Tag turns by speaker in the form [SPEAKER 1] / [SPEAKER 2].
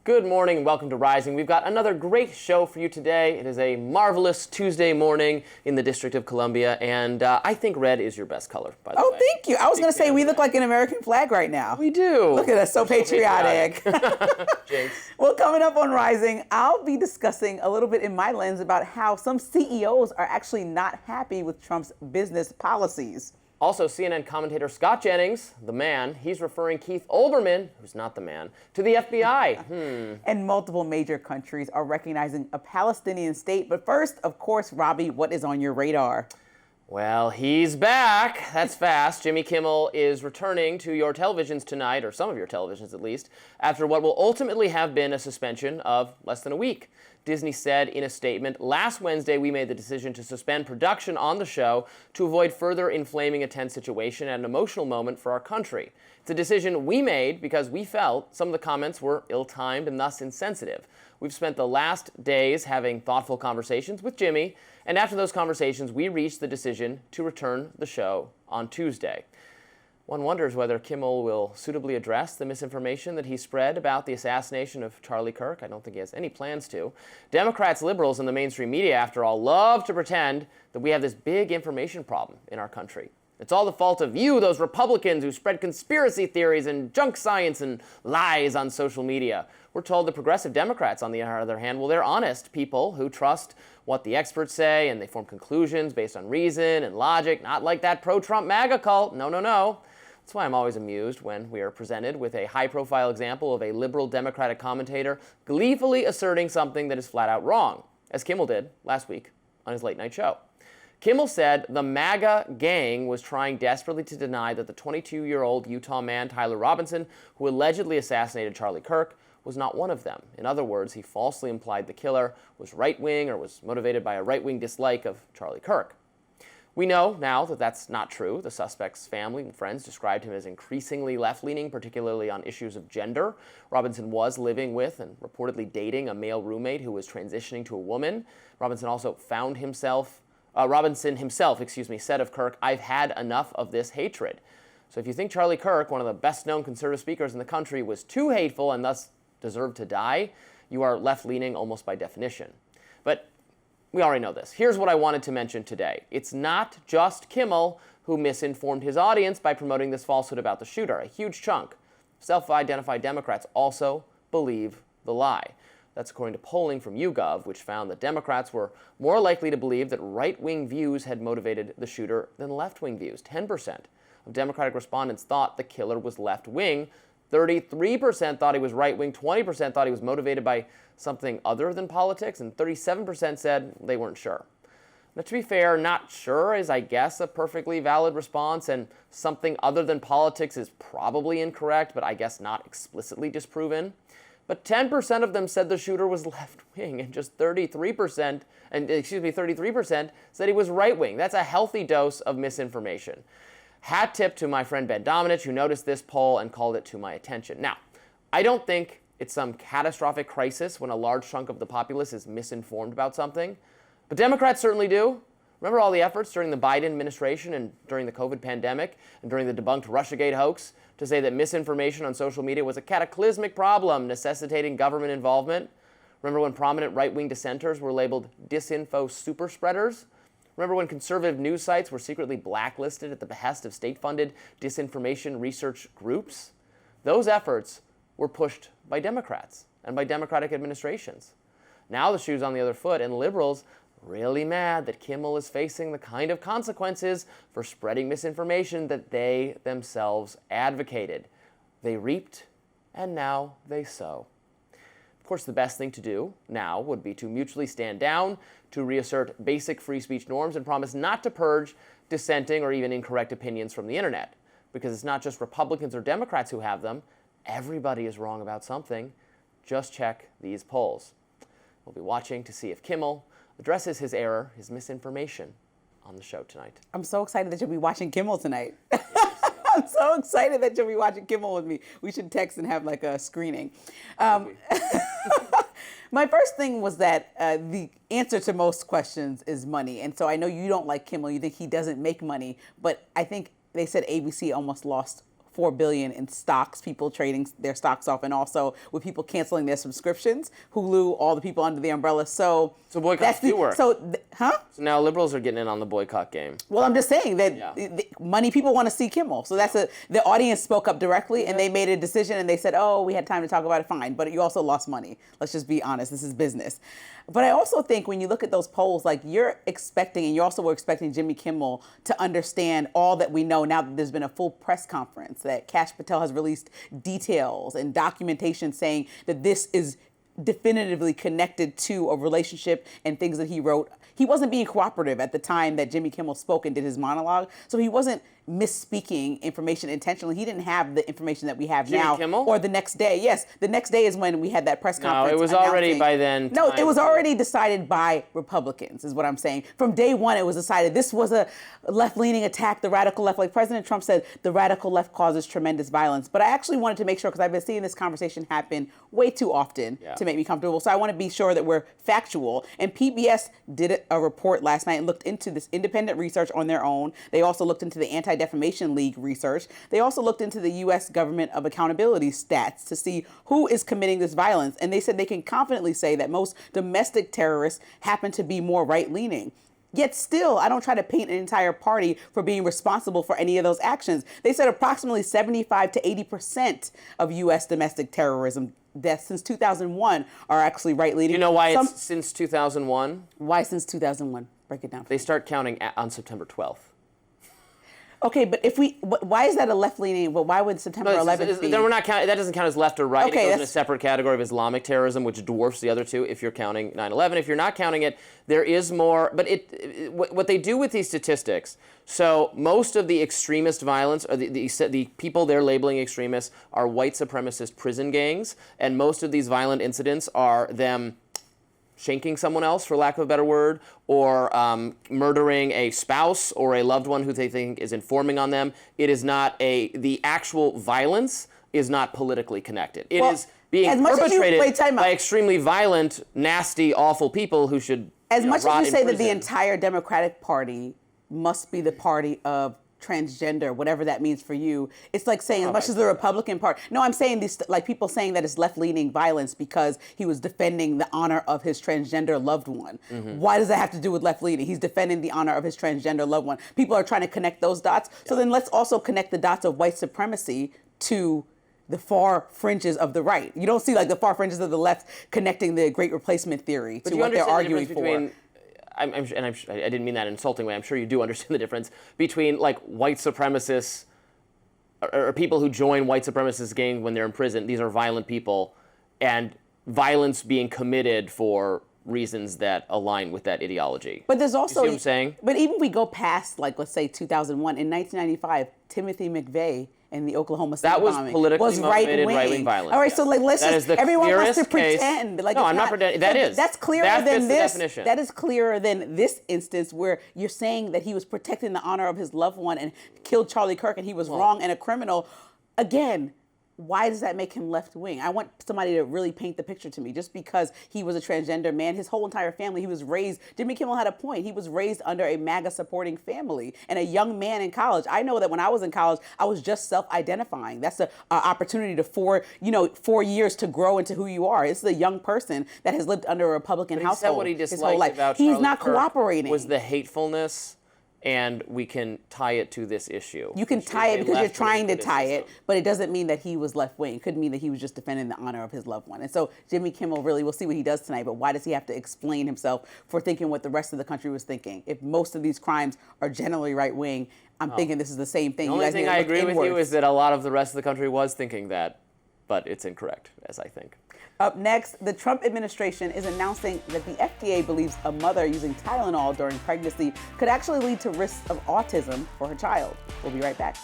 [SPEAKER 1] Good morning and welcome to Rising. We've got another great show for you today. It is a marvelous Tuesday morning in the District of Columbia, and I think red is your best color, by the way.
[SPEAKER 2] Oh, thank you. I was going to say we look like an American flag right now.
[SPEAKER 1] We do.
[SPEAKER 2] Look at us, so patriotic.
[SPEAKER 1] Jinx.
[SPEAKER 2] Well, coming up on Rising, I'll be discussing a little bit in my lens about how some CEOs are actually not happy with Trump's business policies.
[SPEAKER 1] Also, CNN commentator Scott Jennings, the man, he's referring Keith Olbermann, who's not the man, to the FBI.
[SPEAKER 2] And multiple major countries are recognizing a Palestinian state. But first, of course, Robby, what is on your radar?
[SPEAKER 1] Well, he's back. That's fast. Jimmy Kimmel is returning to your televisions tonight, or some of your televisions at least, after what will ultimately have been a suspension of less than a week. Disney said in a statement, "Last Wednesday, we made the decision to suspend production on the show to avoid further inflaming a tense situation at an emotional moment for our country. It's a decision we made because we felt some of the comments were ill-timed and thus insensitive. We've spent the last days having thoughtful conversations with Jimmy, and after those conversations, we reached the decision to return the show on Tuesday." One wonders whether Kimmel will suitably address the misinformation that he spread about the assassination of Charlie Kirk. I don't think he has any plans to. Democrats, liberals, and the mainstream media, after all, love to pretend that we have this big information problem in our country. It's all the fault of you, those Republicans who spread conspiracy theories and junk science and lies on social media. We're told the progressive Democrats, on the other hand, well, they're honest people who trust what the experts say, and they form conclusions based on reason and logic, not like that pro-Trump MAGA cult. No, no, no. That's why I'm always amused when we are presented with a high-profile example of a liberal Democratic commentator gleefully asserting something that is flat out wrong, as Kimmel did last week on his late-night show. Kimmel said the MAGA gang was trying desperately to deny that the 22-year-old Utah man, Tyler Robinson, who allegedly assassinated Charlie Kirk, was not one of them. In other words, he falsely implied the killer was right-wing or was motivated by a right-wing dislike of Charlie Kirk. We know now that that's not true. The suspect's family and friends described him as increasingly left-leaning, particularly on issues of gender. Robinson was living with and reportedly dating a male roommate who was transitioning to a woman. Robinson himself, said of Kirk, "I've had enough of this hatred." So if you think Charlie Kirk, one of the best-known conservative speakers in the country, was too hateful and thus deserved to die, you are left-leaning almost by definition. But we already know this. Here's what I wanted to mention today. It's not just Kimmel who misinformed his audience by promoting this falsehood about the shooter. A huge chunk of self-identified Democrats also believe the lie. That's according to polling from YouGov, which found that Democrats were more likely to believe that right-wing views had motivated the shooter than left-wing views. 10% of Democratic respondents thought the killer was left-wing. 33% thought he was right-wing, 20% thought he was motivated by something other than politics, and 37% said they weren't sure. Now, to be fair, not sure is, I guess, a perfectly valid response, and something other than politics is probably incorrect, but I guess not explicitly disproven. But 10% of them said the shooter was left-wing, and just 33% said he was right-wing. That's a healthy dose of misinformation. Hat tip to my friend Ben Domenech, who noticed this poll and called it to my attention. Now, I don't think it's some catastrophic crisis when a large chunk of the populace is misinformed about something, but Democrats certainly do. Remember all the efforts during the Biden administration and during the COVID pandemic and during the debunked Russiagate hoax to say that misinformation on social media was a cataclysmic problem necessitating government involvement? Remember when prominent right-wing dissenters were labeled disinfo superspreaders? Remember when conservative news sites were secretly blacklisted at the behest of state-funded disinformation research groups? Those efforts were pushed by Democrats and by Democratic administrations. Now the shoe's on the other foot, and liberals really mad that Kimmel is facing the kind of consequences for spreading misinformation that they themselves advocated. They reaped, and now they sow. Of course, the best thing to do now would be to mutually stand down, to reassert basic free speech norms, and promise not to purge dissenting or even incorrect opinions from the internet. Because it's not just Republicans or Democrats who have them. Everybody is wrong about something. Just check these polls. We'll be watching to see if Kimmel addresses his error, his misinformation, on the show tonight.
[SPEAKER 2] I'm so excited that you'll be watching Kimmel tonight. I'm so excited that you'll be watching Kimmel with me. We should text and have like a screening. My first thing was that the answer to most questions is money. And so I know you don't like Kimmel. You think he doesn't make money. But I think they said ABC almost lost $4 billion in stocks, people trading their stocks off, and also with people canceling their subscriptions. Hulu, all the people under the umbrella. So
[SPEAKER 1] boycotts do work.
[SPEAKER 2] So
[SPEAKER 1] now liberals are getting in on the boycott game.
[SPEAKER 2] Well, I'm just saying that money people want to see Kimmel. So the audience spoke up directly, and they made a decision, and they said, oh, we had time to talk about it, fine. But you also lost money. Let's just be honest. This is business. But I also think when you look at those polls, like you're expecting, and you also were expecting Jimmy Kimmel to understand all that we know now that there's been a full press conference, that Kash Patel has released details and documentation saying that this is definitively connected to a relationship and things that he wrote. He wasn't being cooperative at the time that Jimmy Kimmel spoke and did his monologue, so he wasn't misspeaking information intentionally. He didn't have the information that we have
[SPEAKER 1] Jimmy
[SPEAKER 2] now.
[SPEAKER 1] Kimmel?
[SPEAKER 2] Or the next day. Yes, the next day is when we had that press conference.
[SPEAKER 1] No, it was already by then.
[SPEAKER 2] No, it was already decided by Republicans, is what I'm saying. From day one, it was decided this was a left-leaning attack, the radical left. Like President Trump said, the radical left causes tremendous violence. But I actually wanted to make sure, because I've been seeing this conversation happen way too often to make me comfortable. So I want to be sure that we're factual. And PBS did a report last night and looked into this independent research on their own. They also looked into the Anti-Defamation League research. They also looked into the U.S. Government of Accountability stats to see who is committing this violence. And they said they can confidently say that most domestic terrorists happen to be more right-leaning. Yet still, I don't try to paint an entire party for being responsible for any of those actions. They said approximately 75 to 80% of U.S. domestic terrorism deaths since 2001 are actually right-leaning.
[SPEAKER 1] You know why it's since 2001?
[SPEAKER 2] Why since 2001? Break it down.
[SPEAKER 1] They start counting on September 12th.
[SPEAKER 2] Okay, but why is that a left-leaning? But why would September 11th be?
[SPEAKER 1] Then we're not counting. That doesn't count as left or right.
[SPEAKER 2] Okay,
[SPEAKER 1] it goes in a separate category of Islamic terrorism, which dwarfs the other two. If you're counting 9/11, if you're not counting it, there is more. But what they do with these statistics. So most of the extremist violence, or the people they're labeling extremists, are white supremacist prison gangs, and most of these violent incidents are them shanking someone else, for lack of a better word, or murdering a spouse or a loved one who they think is informing on them. It is not the actual violence is not politically connected. It is being perpetrated by extremely violent, nasty, awful people who should
[SPEAKER 2] As much as you say that the entire Democratic Party must be the party of transgender, whatever that means for you. It's like saying, as much as the Republican Party. No, I'm saying this, like people saying that it's left-leaning violence because he was defending the honor of his transgender loved one. Mm-hmm. Why does that have to do with left-leaning? He's defending the honor of his transgender loved one. People are trying to connect those dots. So then let's also connect the dots of white supremacy to the far fringes of the right. You don't see like the far fringes of the left connecting the Great Replacement theory to what they're arguing for.
[SPEAKER 1] I didn't mean that in an insulting way. I'm sure you do understand the difference between like white supremacists or people who join white supremacist gangs when they're in prison. These are violent people, and violence being committed for reasons that align with that ideology.
[SPEAKER 2] But there's also,
[SPEAKER 1] you see what I'm saying?
[SPEAKER 2] But even if we go past, like, let's say 2001, in 1995, Timothy McVeigh and the Oklahoma State bombing
[SPEAKER 1] was politically motivated right-wing violence.
[SPEAKER 2] All right, so like let's just, everyone wants to pretend. Like,
[SPEAKER 1] no, I'm not pretending. That's
[SPEAKER 2] clearer than this.
[SPEAKER 1] Definition.
[SPEAKER 2] That is clearer than this instance where you're saying that he was protecting the honor of his loved one and killed Charlie Kirk and he was wrong and a criminal. Again, why does that make him left-wing? I want somebody to really paint the picture to me. Just because he was a transgender man, his whole entire family, he was raised, Jimmy Kimmel had a point. He was raised under a MAGA-supporting family and a young man in college. I know that when I was in college, I was just self-identifying. That's an opportunity to 4 years to grow into who you are. It's a young person that has lived under a Republican household
[SPEAKER 1] He said what he disliked
[SPEAKER 2] his whole life.
[SPEAKER 1] About
[SPEAKER 2] He's
[SPEAKER 1] Charlie
[SPEAKER 2] not
[SPEAKER 1] Kirk
[SPEAKER 2] cooperating.
[SPEAKER 1] Was the hatefulness. And we can tie it to this issue.
[SPEAKER 2] You can tie it because you're trying to tie it, but it doesn't mean that he was left-wing. It could mean that he was just defending the honor of his loved one. And so Jimmy Kimmel really, we'll see what he does tonight, but why does he have to explain himself for thinking what the rest of the country was thinking? If most of these crimes are generally right-wing, I'm thinking this is the same thing.
[SPEAKER 1] The only thing I agree with you is that a lot of the rest of the country was thinking that, but it's incorrect, as I think.
[SPEAKER 2] Up next, the Trump administration is announcing that the FDA believes a mother using Tylenol during pregnancy could actually lead to risks of autism for her child. We'll be right back.